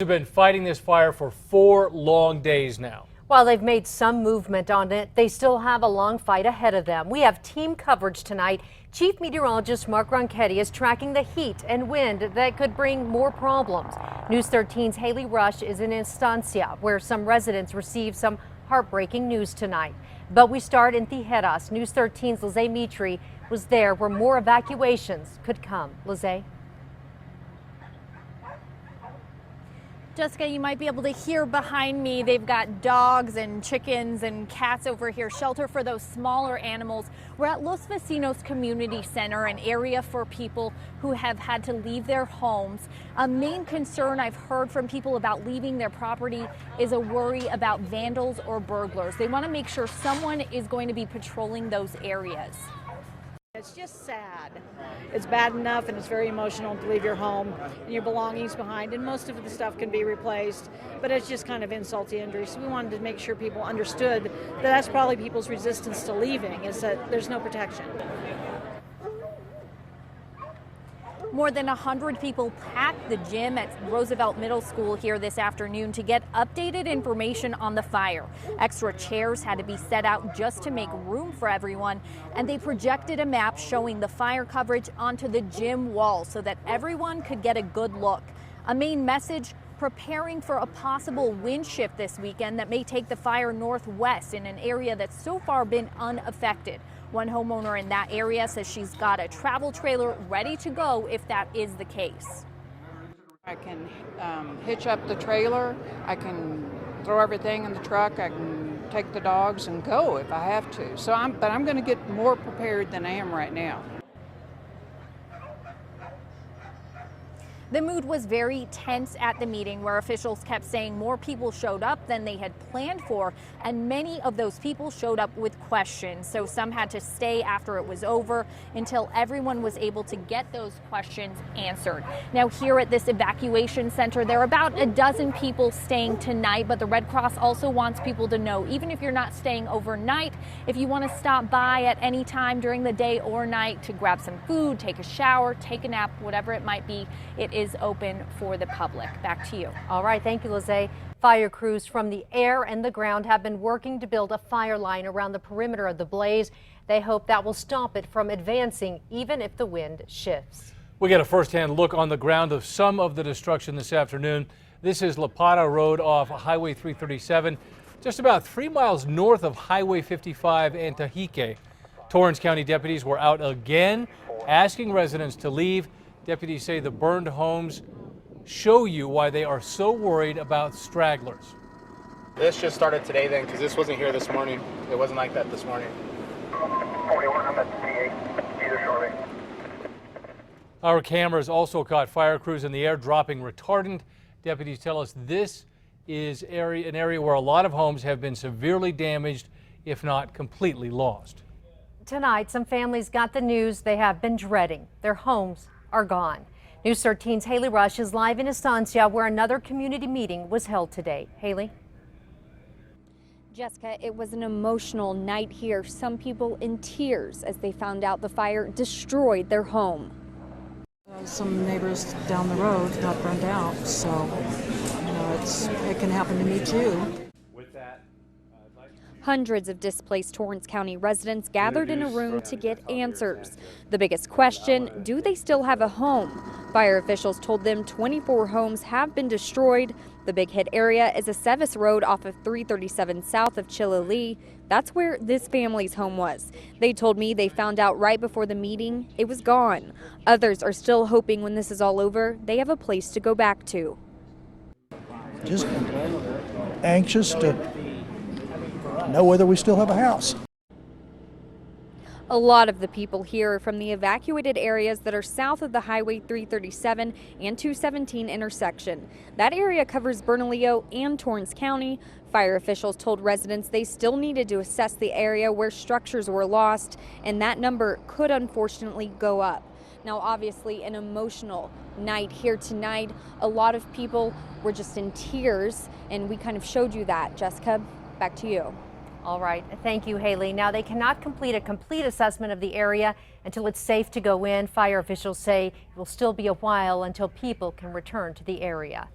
Have been fighting this fire for 4 long days now. While they've made some movement on it, they still have a long fight ahead of them. We have team coverage tonight. Chief Meteorologist Mark Ronchetti is tracking the heat and wind that could bring more problems. News 13's Haley Rush is in Estancia, where some residents received some heartbreaking news tonight. But we start in Tijeras. News 13's Lizzie Mitri was there where more evacuations could come. Lizzie? Jessica, you might be able to hear behind me. They've got dogs and chickens and cats over here, shelter for those smaller animals. We're at Los Vecinos Community Center, an area for people who have had to leave their homes. A main concern I've heard from people about leaving their property is a worry about vandals or burglars. They want to make sure someone is going to be patrolling those areas. It's just sad. It's bad enough and it's very emotional to leave your home and your belongings behind, and most of the stuff can be replaced, but it's just kind of insult to injury. So we wanted to make sure people understood that that's probably people's resistance to leaving, is that there's no protection. More than 100 people packed the gym at Roosevelt Middle School here this afternoon to get updated information on the fire. Extra chairs had to be set out just to make room for everyone, and they projected a map showing the fire coverage onto the gym wall so that everyone could get a good look. A main message: preparing for a possible wind shift this weekend that may take the fire northwest in an area that's so far been unaffected. One homeowner in that area says she's got a travel trailer ready to go if that is the case. I can hitch up the trailer, I can throw everything in the truck, I can take the dogs and go if I have to. But I'm going to get more prepared than I am right now. The mood was very tense at the meeting, where officials kept saying more people showed up than they had planned for, and many of those people showed up with questions. So some had to stay after it was over until everyone was able to get those questions answered. Now here at this evacuation center, there are about a dozen people staying tonight, but the Red Cross also wants people to know, even if you're not staying overnight, if you want to stop by at any time during the day or night to grab some food, take a shower, take a nap, whatever it might be, it is open for the public. Back to you. All right, thank you, Lizzie. Fire crews from the air and the ground have been working to build a fire line around the perimeter of the blaze. They hope that will stop it from advancing, even if the wind shifts. We get a first-hand look on the ground of some of the destruction this afternoon. This is La Pata Road off Highway 337, just about 3 miles north of Highway 55 and Tajique. Torrance County deputies were out again, asking residents to leave. Deputies say the burned homes show you why they are so worried about stragglers. This just started today then, because this wasn't here this morning. It wasn't like that this morning. 41, I'm at T8, either shortly. Our cameras also caught fire crews in the air dropping retardant. Deputies tell us this is an area where a lot of homes have been severely damaged, if not completely lost. Tonight, some families got the news they have been dreading. Their homes are gone. News 13's Haley Rush is live in Estancia, where another community meeting was held today. Haley? Jessica, it was an emotional night here. Some people in tears as they found out the fire destroyed their home. Some neighbors down the road got burned out, so it can happen to me too. Hundreds of displaced Torrance County residents gathered in a room to get answers. The biggest question: do they still have a home? Fire officials told them 24 homes have been destroyed. The big hit area is a Sevis Road off of 337 south of Chillilee. That's where this family's home was. They told me they found out right before the meeting it was gone. Others are still hoping when this is all over, they have a place to go back to. Just anxious to know whether we still have a house. A lot of the people here are from the evacuated areas that are south of the Highway 337 and 217 intersection. That area covers Bernalillo and Torrance County. Fire officials told residents they still needed to assess the area where structures were lost, and that number could unfortunately go up. Now, obviously, an emotional night here tonight. A lot of people were just in tears, and we kind of showed you that. Jessica, back to you. All right. Thank you, Haley. Now, they cannot complete a complete assessment of the area until it's safe to go in. Fire officials say it will still be a while until people can return to the area.